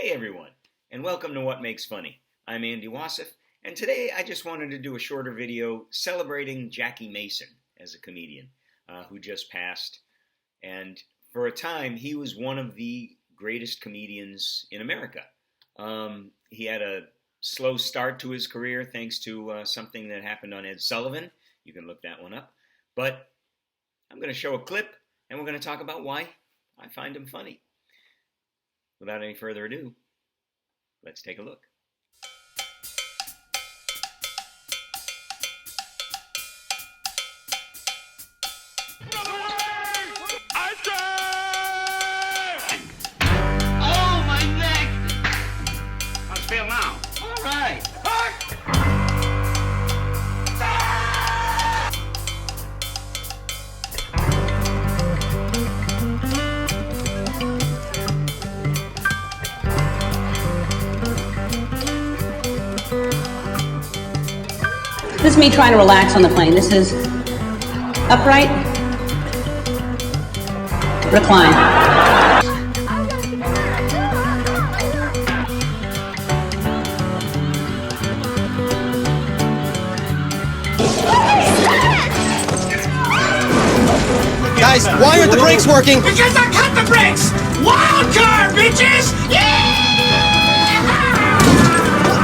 Hey everyone, and welcome to What Makes Funny. I'm Andy Wasif, and today I just wanted to do a shorter video celebrating Jackie Mason as a comedian who just passed. And for a time, he was one of the greatest comedians in America. He had a slow start to his career thanks to something that happened on Ed Sullivan. You can look that one up. But I'm going to show a clip, and we're going to talk about why I find him funny. Without any further ado, let's take a look. Oh, my neck! How's it feel now? All right. This is me trying to relax on the plane. This is upright, recline. Guys, why aren't the brakes working? Because I cut the brakes! Wild card, bitches! Yeah!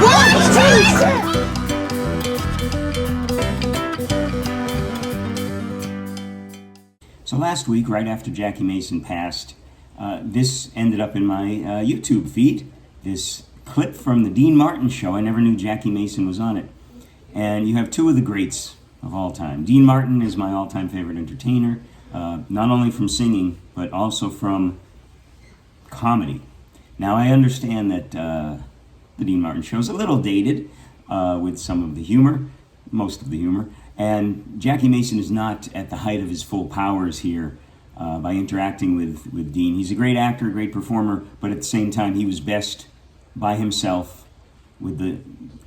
What? So last week, right after Jackie Mason passed, this ended up in my YouTube feed. This clip from the Dean Martin show. I never knew Jackie Mason was on it. And you have two of the greats of all time. Dean Martin is my all-time favorite entertainer, not only from singing, but also from comedy. Now, I understand that the Dean Martin show is a little dated with some of the humor, most of the humor, and Jackie Mason is not at the height of his full powers here by interacting with Dean. He's a great actor, a great performer, but at the same time, he was best by himself with the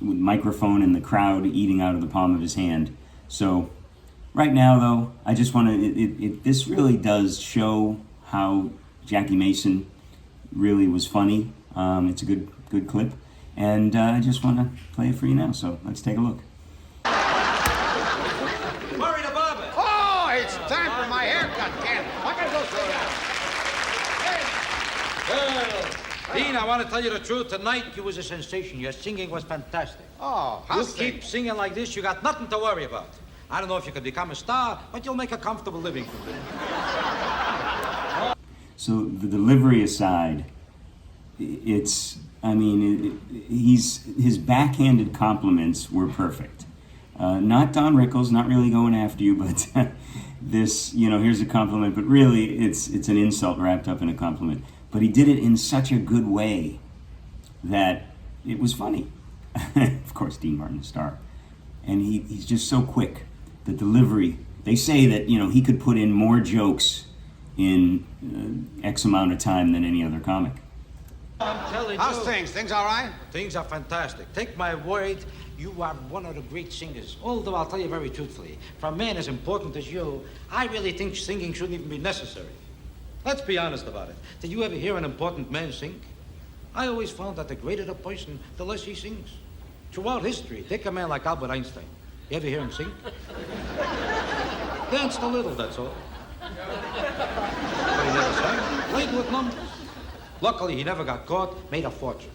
microphone and the crowd eating out of the palm of his hand. So right now, though, I just want to, this really does show how Jackie Mason really was funny. It's a good clip, and I just want to play it for you now, so let's take a look. Murray the barber! Oh, it's time for my haircut, Ken. I gotta go through that. Dean, I want to tell you the truth. Tonight, you was a sensation. Your singing was fantastic. Oh, You how's keep things? singing like this, you got nothing to worry about. I don't know if you could become a star, but you'll make a comfortable living from it. So the delivery aside, his backhanded compliments were perfect. Not Don Rickles, not really going after you, but this, here's a compliment, but really it's an insult wrapped up in a compliment. But he did it in such a good way that it was funny. Of course, Dean Martin, the star. And he's just so quick. The delivery, they say that, he could put in more jokes in X amount of time than any other comic. I'm telling you. How's things? Things all right? Things are fantastic. Take my word, you are one of the great singers. Although I'll tell you very truthfully, for a man as important as you, I really think singing shouldn't even be necessary. Let's be honest about it. Did you ever hear an important man sing? I always found that the greater the person, the less he sings. Throughout history, take a man like Albert Einstein. You ever hear him sing? Danced a little, that's all. But he never sang. Played with numbers. Luckily, he never got caught, made a fortune.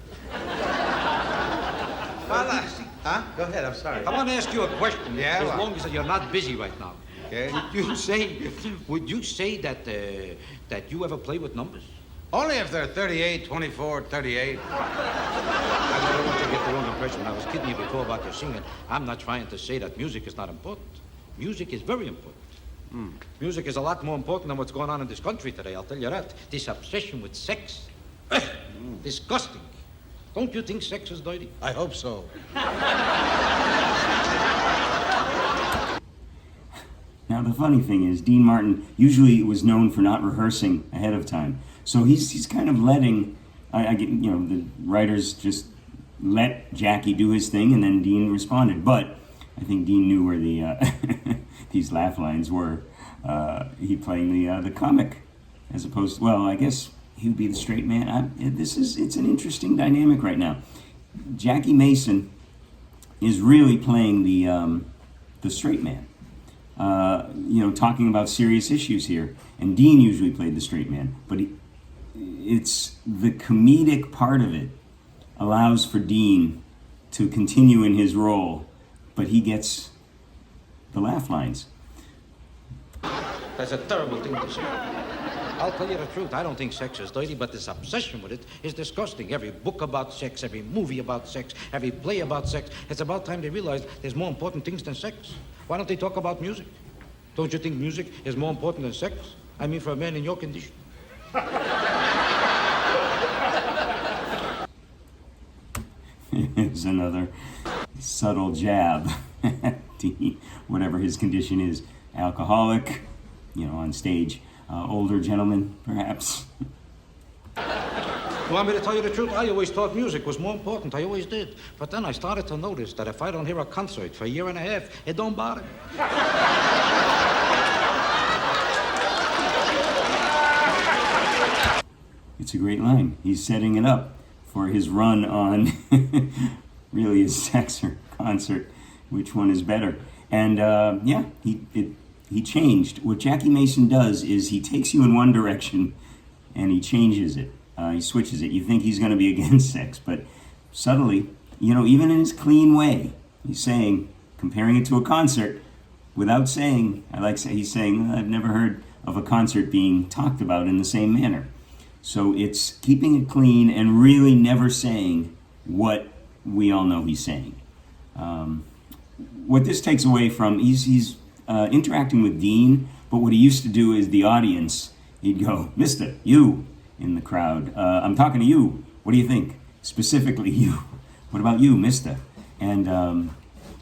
Huh? Go ahead, I'm sorry. I want to ask you a question, Yeah, as well. long as you're not busy right now. Okay. Would you say that you ever play with numbers? Only if they're 38, 24, 38. I don't want you to get the wrong impression. I was kidding you before about your singing. I'm not trying to say that music is not important. Music is very important. Music is a lot more important than what's going on in this country today, I'll tell you that. This obsession with sex. Disgusting. Don't you think sex is dirty? I hope so. Now, the funny thing is, Dean Martin usually was known for not rehearsing ahead of time. So he's kind of letting, the writers just let Jackie do his thing, and then Dean responded. But I think Dean knew where the these laugh lines were. He playing the comic, as opposed to, well, I guess he would be the straight man. It's an interesting dynamic right now. Jackie Mason is really playing the straight man. Talking about serious issues here. And Dean usually played the straight man, but it's the comedic part of it allows for Dean to continue in his role, but he gets the laugh lines. That's a terrible thing to say. I'll tell you the truth, I don't think sex is dirty, but this obsession with it is disgusting. Every book about sex, every movie about sex, every play about sex. It's about time they realize there's more important things than sex. Why don't they talk about music? Don't you think music is more important than sex? I mean, for a man in your condition. Here's another subtle jab. Whatever his condition is, alcoholic, on stage, older gentleman, perhaps. You want me to tell you the truth? I always thought music was more important. I always did. But then I started to notice that if I don't hear a concert for a year and a half, it don't bother me. It's a great line. He's setting it up for his run on really his sex or concert. Which one is better? And he changed. What Jackie Mason does is he takes you in one direction and he changes it. He switches it. You think he's going to be against sex, but subtly, even in his clean way, he's saying, comparing it to a concert, without saying, he's saying, I've never heard of a concert being talked about in the same manner. So it's keeping it clean and really never saying what we all know he's saying. What this takes away from, he's interacting with Dean, but what he used to do is the audience, he'd go, Mister, you, in the crowd. I'm talking to you. What do you think? Specifically you. What about you, Mister? And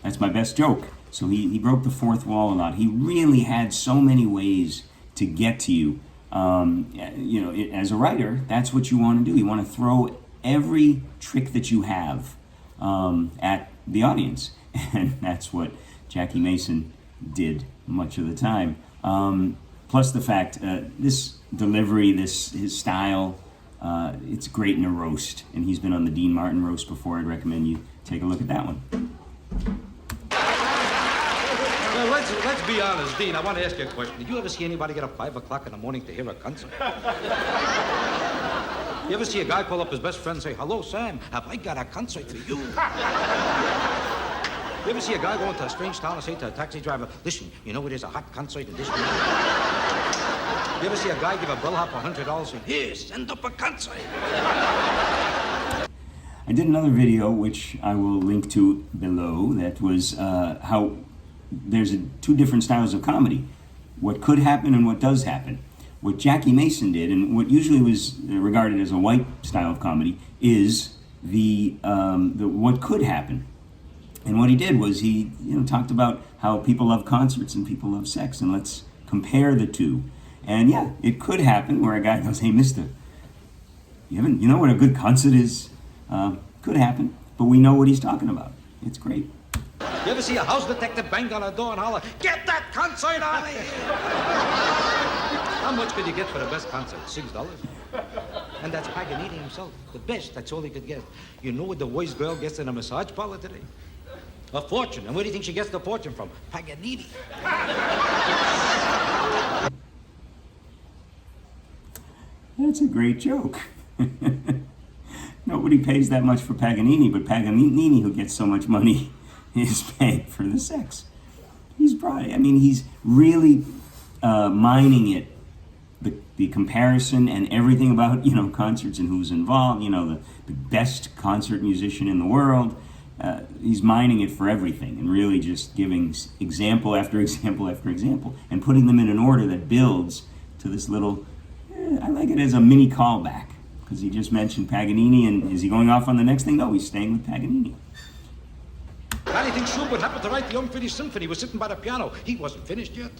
that's my best joke. So he broke the fourth wall a lot. He really had so many ways to get to you. As a writer, that's what you want to do. You want to throw every trick that you have at the audience. And that's what Jackie Mason did much of the time. Plus the fact, this delivery, his style, it's great in a roast. And he's been on the Dean Martin roast before. I'd recommend you take a look at that one. Well, let's be honest, Dean. I want to ask you a question. Did you ever see anybody get up 5 o'clock in the morning to hear a concert? You ever see a guy call up his best friend and say, hello, Sam, have I got a concert for you? You ever see a guy go into a strange town and say to a taxi driver, listen, there's a hot concert in this town? You ever see a guy give a bellhop $100 and say, here, send up a concert? I did another video, which I will link to below, that was how there's two different styles of comedy. What could happen and what does happen. What Jackie Mason did, and what usually was regarded as a white style of comedy, is the what could happen. And what he did was he talked about how people love concerts and people love sex, and let's compare the two. And yeah, it could happen where a guy goes, hey, mister, you know what a good concert is? Could happen, but we know what he's talking about. It's great. You ever see a house detective bang on a door and holler, get that concert out of here? How much could you get for the best concert? $6? And that's Paganini himself. The best, that's all he could get. You know what the worst girl gets in a massage parlor today? A fortune. And where do you think she gets the fortune from? Paganini. That's a great joke. Nobody pays that much for Paganini, but Paganini, who gets so much money, is paying for the sex. He's really mining it, the comparison and everything about, concerts and who's involved, the best concert musician in the world. He's mining it for everything and really just giving example after example after example and putting them in an order that builds to this little, I like it as a mini callback, because he just mentioned Paganini, and is he going off on the next thing? No, he's staying with Paganini. How do you think Schubert happened to write the Unfinished Symphony? He was sitting by the piano. He wasn't finished yet.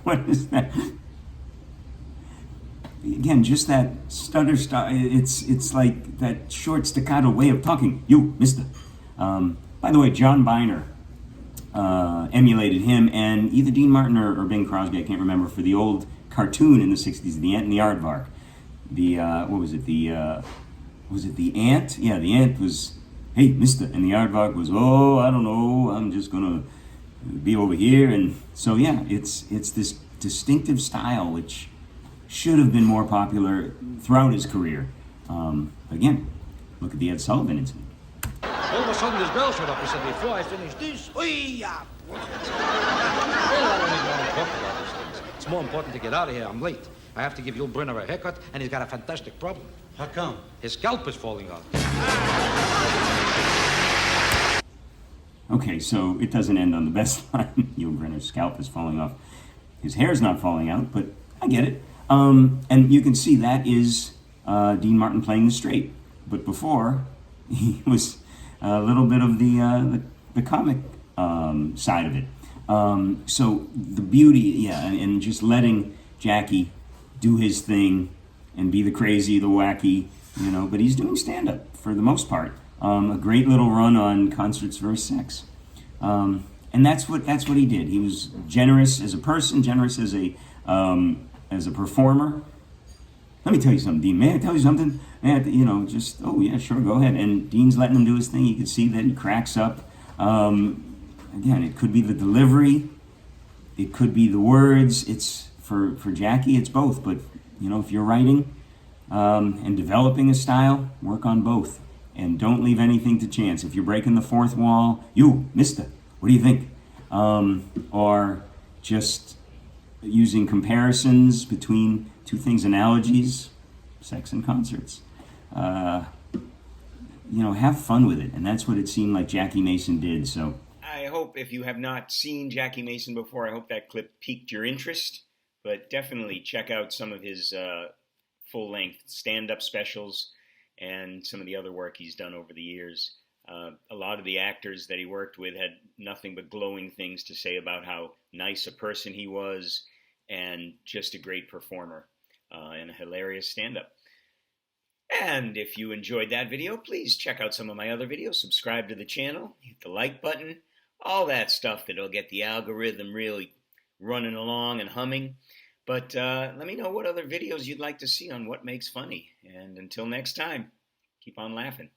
What is that? Again, just that stutter style. It's like that short staccato way of talking. You, mister. By the way, John Biner emulated him, and either Dean Martin or Bing Crosby, I can't remember, for the old cartoon in the 60s, The Ant and the Aardvark. What was it? Was it the ant? Yeah, the ant was, hey, mister, and the aardvark was, oh, I don't know, I'm just gonna be over here. And so yeah, it's this distinctive style which should have been more popular throughout his career. Again, look at the Ed Sullivan incident. All of a sudden, this bell showed up. He said, before I finish this, well, I don't even want to talk about these things. It's more important to get out of here. I'm late. I have to give Yul Brynner a haircut, and he's got a fantastic problem. How come? His scalp is falling out. Okay, so it doesn't end on the best line. Yul Brynner's scalp is falling off. His hair's not falling out, but I get it. And you can see that is Dean Martin playing the straight. But before, he was a little bit of the comic side of it. So the beauty, yeah, and just letting Jackie do his thing and be the crazy, the wacky, but he's doing stand-up for the most part. A great little run on Concerts vs. Sex. And that's what he did. He was generous as a person, generous as a performer. Let me tell you something, Dean. May I tell you something? Oh yeah, sure, go ahead. And Dean's letting him do his thing. You can see that he cracks up. Again, it could be the delivery, it could be the words. It's for Jackie, it's both. But if you're writing and developing a style, work on both, and don't leave anything to chance. If you're breaking the fourth wall, you, mister, what do you think? Or just using comparisons between two things, analogies, sex and concerts. Have fun with it, and that's what it seemed like Jackie Mason did. So I hope if you have not seen Jackie Mason before, I hope that clip piqued your interest. But definitely check out some of his full-length stand-up specials and some of the other work he's done over the years. A lot of the actors that he worked with had nothing but glowing things to say about how nice a person he was and just a great performer and a hilarious stand-up. And if you enjoyed that video, please check out some of my other videos, subscribe to the channel, hit the like button, all that stuff that'll get the algorithm really running along and humming. But let me know what other videos you'd like to see on What Makes Funny. And until next time, keep on laughing.